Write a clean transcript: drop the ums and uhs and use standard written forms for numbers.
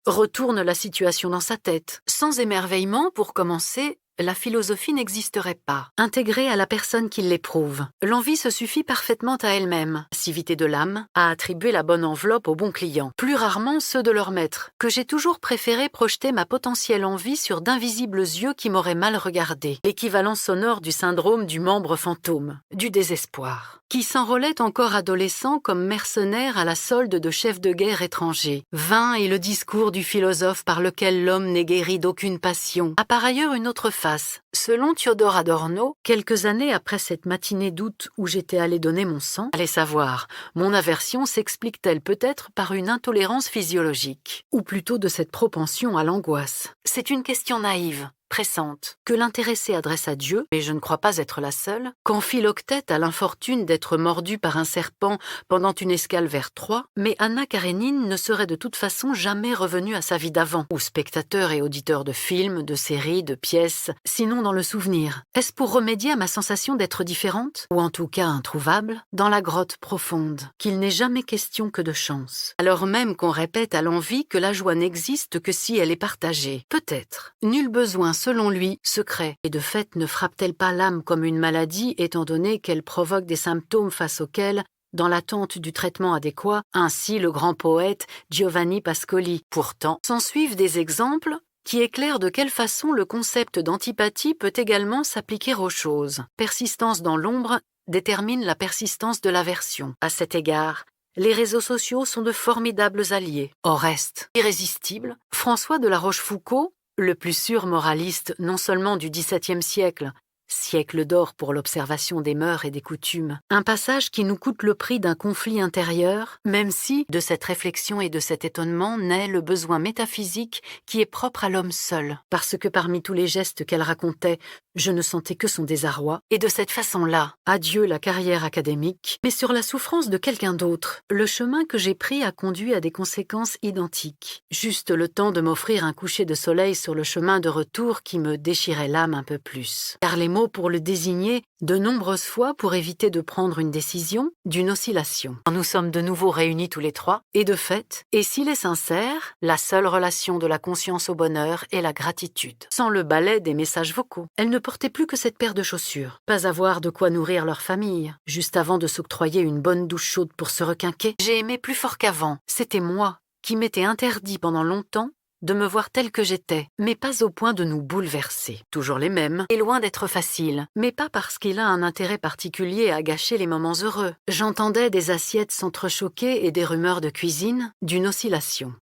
retourne la situation dans sa tête. Sans émerveillement, pour commencer, la philosophie n'existerait pas, intégrée à la personne qui l'éprouve. L'envie se suffit parfaitement à elle-même, passivité de l'âme, à attribuer la bonne enveloppe au bon client, plus rarement ceux de leur maître, que j'ai toujours préféré projeter ma potentielle envie sur d'invisibles yeux qui m'auraient mal regardé, l'équivalent sonore du syndrome du membre fantôme, du désespoir, qui s'enrôlait encore adolescent comme mercenaire à la solde de chefs de guerre étrangers. Vain est le discours du philosophe par lequel l'homme n'est guéri d'aucune passion, a par ailleurs une autre face. Selon Théodore Adorno, quelques années après cette matinée d'août où j'étais allé donner mon sang, allez savoir, mon aversion s'explique-t-elle peut-être par une intolérance physiologique, ou plutôt de cette propension à l'angoisse. C'est une question naïve, pressante, que l'intéressé adresse à Dieu, et je ne crois pas être la seule, quand Philoctète a l'infortune d'être mordu par un serpent pendant une escale vers Troie, mais Anna Karénine ne serait de toute façon jamais revenue à sa vie d'avant, ou spectateur et auditeur de films, de séries, de pièces, sinon dans le souvenir. Est-ce pour remédier à ma sensation d'être différente, ou en tout cas introuvable, dans la grotte profonde, qu'il n'est jamais question que de chance, alors même qu'on répète à l'envi que la joie n'existe que si elle est partagée? Peut-être. Nul besoin, selon lui, secret. Et de fait, ne frappe-t-elle pas l'âme comme une maladie, étant donné qu'elle provoque des symptômes face auxquels, dans l'attente du traitement adéquat, ainsi le grand poète Giovanni Pascoli. Pourtant, s'ensuivent des exemples qui éclairent de quelle façon le concept d'antipathie peut également s'appliquer aux choses. Persistance dans l'ombre détermine la persistance de l'aversion. À cet égard, les réseaux sociaux sont de formidables alliés. Au reste, irrésistible, François de la Rochefoucauld, le plus sûr moraliste non seulement du XVIIe siècle, siècle d'or pour l'observation des mœurs et des coutumes, un passage qui nous coûte le prix d'un conflit intérieur, même si, de cette réflexion et de cet étonnement, naît le besoin métaphysique qui est propre à l'homme seul, parce que parmi tous les gestes qu'elle racontait, je ne sentais que son désarroi, et de cette façon-là, adieu la carrière académique, mais sur la souffrance de quelqu'un d'autre. Le chemin que j'ai pris a conduit à des conséquences identiques. Juste le temps de m'offrir un coucher de soleil sur le chemin de retour qui me déchirait l'âme un peu plus. Car les mots pour le désigner, de nombreuses fois pour éviter de prendre une décision, d'une oscillation. Quand nous sommes de nouveau réunis tous les trois, et de fait, et s'il est sincère, la seule relation de la conscience au bonheur est la gratitude. Sans le balai des messages vocaux, elle ne portait plus que cette paire de chaussures, pas avoir de quoi nourrir leur famille, juste avant de s'octroyer une bonne douche chaude pour se requinquer. J'ai aimé plus fort qu'avant, c'était moi qui m'étais interdit pendant longtemps de me voir telle que j'étais, mais pas au point de nous bouleverser. Toujours les mêmes, et loin d'être facile, mais pas parce qu'il a un intérêt particulier à gâcher les moments heureux. J'entendais des assiettes s'entrechoquer et des rumeurs de cuisine, d'une oscillation.